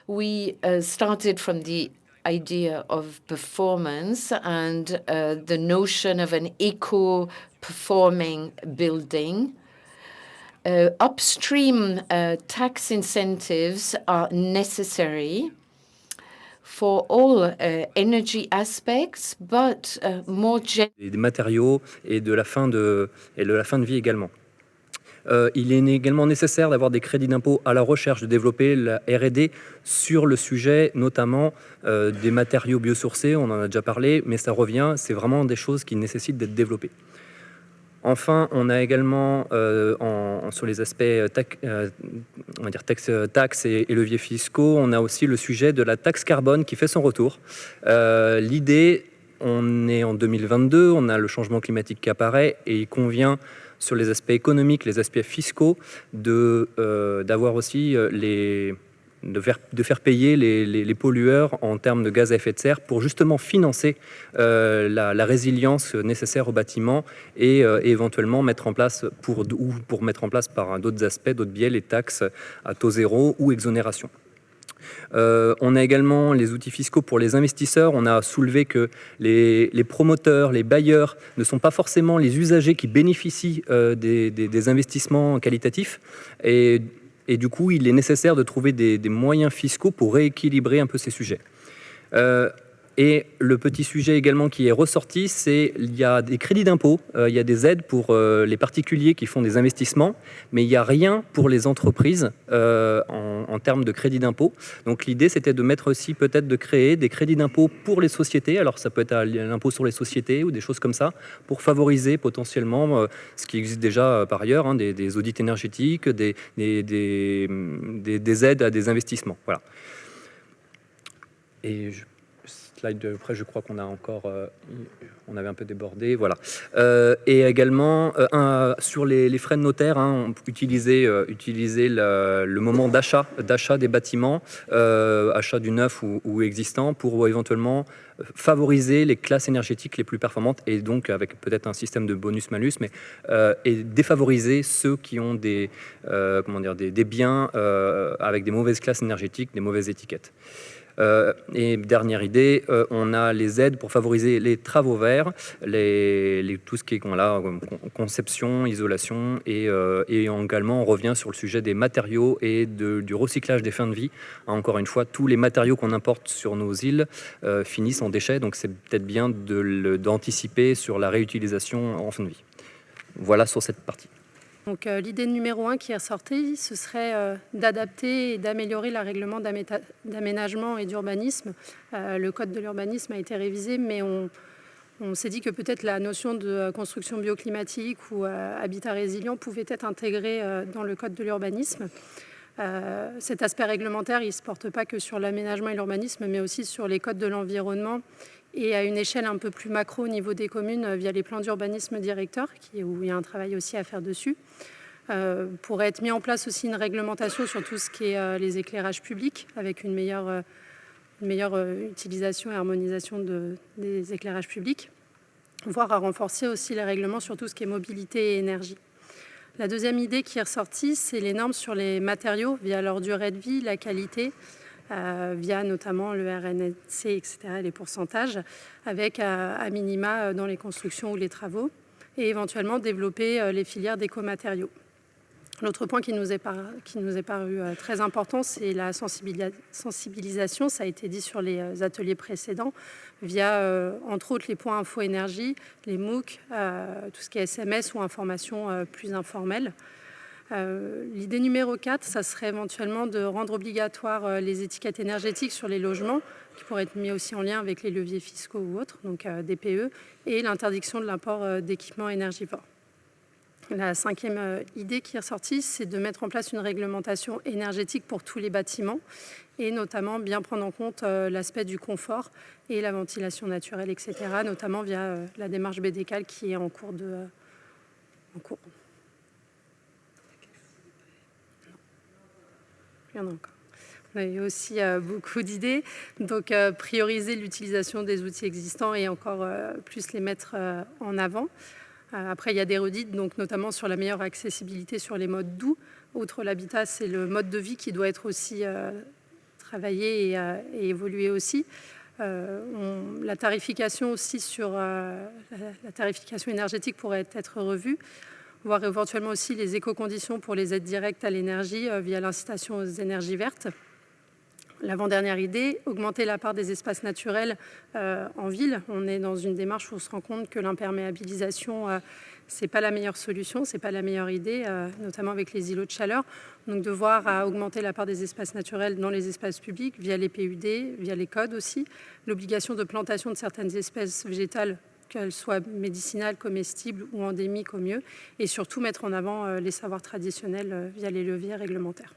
We started from the idea of performance and the notion of an eco-performing building. Upstream tax incentives are necessary for all energy aspects, but more des matériaux et de la fin de vie également. Il est également nécessaire d'avoir des crédits d'impôt à la recherche, de développer la R&D sur le sujet, notamment des matériaux biosourcés, on en a déjà parlé, mais ça revient, c'est vraiment des choses qui nécessitent d'être développées. Enfin, on a également sur les aspects taxes et leviers fiscaux, on a aussi le sujet de la taxe carbone qui fait son retour. L'idée, on est en 2022, on a le changement climatique qui apparaît et il convient sur les aspects économiques, les aspects fiscaux, d'avoir aussi de faire payer les pollueurs en termes de gaz à effet de serre pour justement financer la résilience nécessaire au bâtiment et éventuellement mettre en place pour mettre en place par d'autres aspects, d'autres biais, les taxes à taux zéro ou exonération. On a également les outils fiscaux pour les investisseurs. On a soulevé que les promoteurs, les bailleurs ne sont pas forcément les usagers qui bénéficient des investissements qualitatifs. Et du coup, il est nécessaire de trouver des moyens fiscaux pour rééquilibrer un peu ces sujets. Et le petit sujet également qui est ressorti, c'est qu'il y a des crédits d'impôt, il y a des aides pour les particuliers qui font des investissements, mais il n'y a rien pour les entreprises en termes de crédits d'impôt. Donc l'idée, c'était de mettre aussi peut-être de créer des crédits d'impôt pour les sociétés. Alors ça peut être l'impôt sur les sociétés ou des choses comme ça, pour favoriser potentiellement ce qui existe déjà par ailleurs, hein, des audits énergétiques, des aides à des investissements. Voilà. Et après, je crois qu'on a encore, on avait un peu débordé, voilà. Et également sur les frais de notaire, hein, utiliser le moment d'achat des bâtiments, achat du neuf ou existant, pour éventuellement favoriser les classes énergétiques les plus performantes et donc avec peut-être un système de bonus-malus, mais et défavoriser ceux qui ont des biens avec des mauvaises classes énergétiques, des mauvaises étiquettes. Et dernière idée, on a les aides pour favoriser les travaux verts, tout ce qui est conception, isolation et également on revient sur le sujet des matériaux et du recyclage des fins de vie. Encore une fois, tous les matériaux qu'on importe sur nos îles finissent en déchets, donc c'est peut-être bien d'anticiper sur la réutilisation en fin de vie. Voilà sur cette partie. Donc l'idée numéro 1 qui est ressortie, ce serait d'adapter et d'améliorer le règlement d'aménagement et d'urbanisme. Le code de l'urbanisme a été révisé, mais on s'est dit que peut-être la notion de construction bioclimatique ou habitat résilient pouvait être intégrée dans le code de l'urbanisme. Cet aspect réglementaire, il ne se porte pas que sur l'aménagement et l'urbanisme, mais aussi sur les codes de l'environnement et à une échelle un peu plus macro au niveau des communes via les plans d'urbanisme directeurs, où il y a un travail aussi à faire dessus. Pourrait être mis en place aussi une réglementation sur tout ce qui est les éclairages publics, avec une meilleure utilisation et harmonisation des éclairages publics, voire à renforcer aussi les règlements sur tout ce qui est mobilité et énergie. La deuxième idée qui est ressortie, c'est les normes sur les matériaux via leur durée de vie, la qualité, via notamment le RNC, etc., les pourcentages, avec à minima dans les constructions ou les travaux, et éventuellement développer les filières d'écomatériaux. L'autre point qui nous est paru très important, c'est la sensibilisation. Ça a été dit sur les ateliers précédents, via, entre autres, les points info-énergie, les MOOC, tout ce qui est SMS ou information plus informelle. L'idée numéro 4, ça serait éventuellement de rendre obligatoire les étiquettes énergétiques sur les logements, qui pourraient être mis aussi en lien avec les leviers fiscaux ou autres, donc DPE, et l'interdiction de l'import d'équipements énergivores. La cinquième idée qui est ressortie, c'est de mettre en place une réglementation énergétique pour tous les bâtiments et notamment bien prendre en compte l'aspect du confort et la ventilation naturelle, etc., notamment via la démarche BDCAL qui est en cours. Il y en a encore. On a eu aussi beaucoup d'idées, donc prioriser l'utilisation des outils existants et encore plus les mettre en avant. Après, il y a des redites, donc notamment sur la meilleure accessibilité sur les modes doux. Outre l'habitat, c'est le mode de vie qui doit être aussi travailler et évoluer aussi. La tarification aussi la tarification énergétique pourrait être revue, voire éventuellement aussi les éco-conditions pour les aides directes à l'énergie via l'incitation aux énergies vertes. L'avant-dernière idée, augmenter la part des espaces naturels en ville. On est dans une démarche où on se rend compte que l'imperméabilisation, ce n'est pas la meilleure solution, ce n'est pas la meilleure idée, notamment avec les îlots de chaleur. Donc de voir à augmenter la part des espaces naturels dans les espaces publics via les PUD, via les codes aussi. L'obligation de plantation de certaines espèces végétales, qu'elles soient médicinales, comestibles ou endémiques au mieux. Et surtout mettre en avant les savoirs traditionnels via les leviers réglementaires.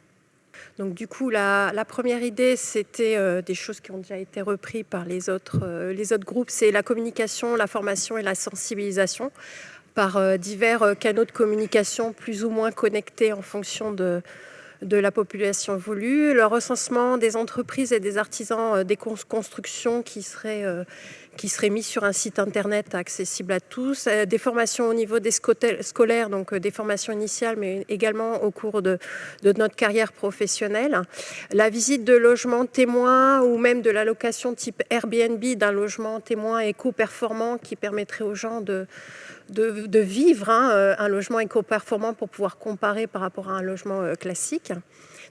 Donc du coup, la première idée, c'était des choses qui ont déjà été reprises par les autres groupes, c'est la communication, la formation et la sensibilisation par divers canaux de communication plus ou moins connectés en fonction de la population voulue, le recensement des entreprises et des artisans des constructions qui seraient mis sur un site internet accessible à tous, des formations au niveau des scolaires, donc des formations initiales, mais également au cours de notre carrière professionnelle, la visite de logements témoins ou même de la location type Airbnb d'un logement témoin éco-performant qui permettrait aux gens de vivre un logement éco-performant pour pouvoir comparer par rapport à un logement classique.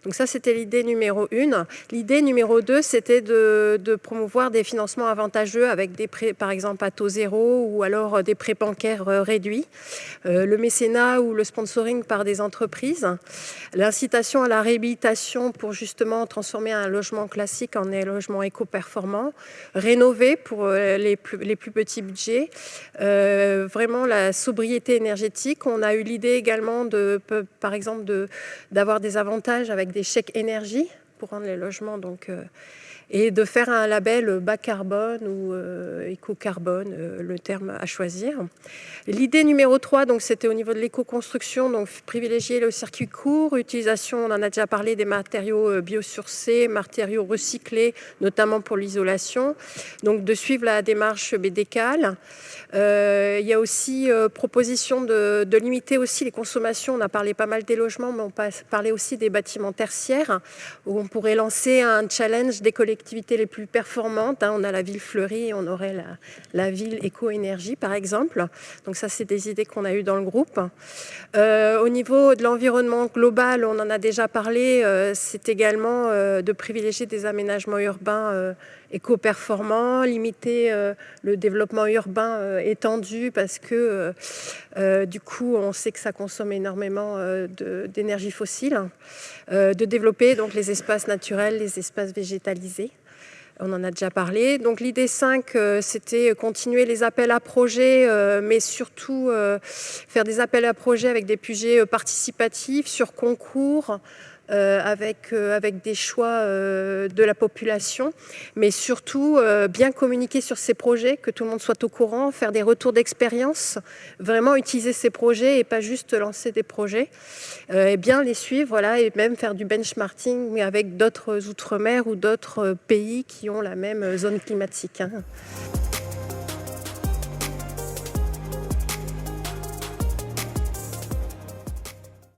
Donc ça, c'était l'idée numéro 1. L'idée numéro 2, c'était de promouvoir des financements avantageux avec des prêts, par exemple, à taux zéro ou alors des prêts bancaires réduits, le mécénat ou le sponsoring par des entreprises, l'incitation à la réhabilitation pour justement transformer un logement classique en un logement éco-performant, rénover pour les plus petits budgets, vraiment la sobriété énergétique. On a eu l'idée également, par exemple, d'avoir des avantages avec des chèques énergie pour rendre les logements et de faire un label bas carbone ou éco-carbone, le terme à choisir. L'idée numéro 3, donc, c'était au niveau de l'éco-construction, donc privilégier le circuit court, utilisation, on en a déjà parlé, des matériaux biosourcés, matériaux recyclés, notamment pour l'isolation, donc de suivre la démarche BDCAL. Il y a aussi proposition de limiter aussi les consommations. On a parlé pas mal des logements, mais on parlait aussi des bâtiments tertiaires, où on pourrait lancer un challenge des collectivités les plus performantes. On a la ville fleurie et on aurait la ville éco-énergie, par exemple. Donc ça, c'est des idées qu'on a eues dans le groupe. Au niveau de l'environnement global, on en a déjà parlé, c'est également de privilégier des aménagements urbains éco-performants, limiter le développement urbain étendu parce que du coup, on sait que ça consomme énormément d'énergie fossile, de développer donc les espaces naturels, les espaces végétalisés. On en a déjà parlé. Donc l'idée 5, c'était continuer les appels à projets, mais surtout faire des appels à projets avec des budgets participatifs sur concours, avec des choix de la population, mais surtout bien communiquer sur ces projets, que tout le monde soit au courant, faire des retours d'expérience, vraiment utiliser ces projets et pas juste lancer des projets, et bien les suivre, voilà, et même faire du benchmarking avec d'autres outre-mer ou d'autres pays qui ont la même zone climatique.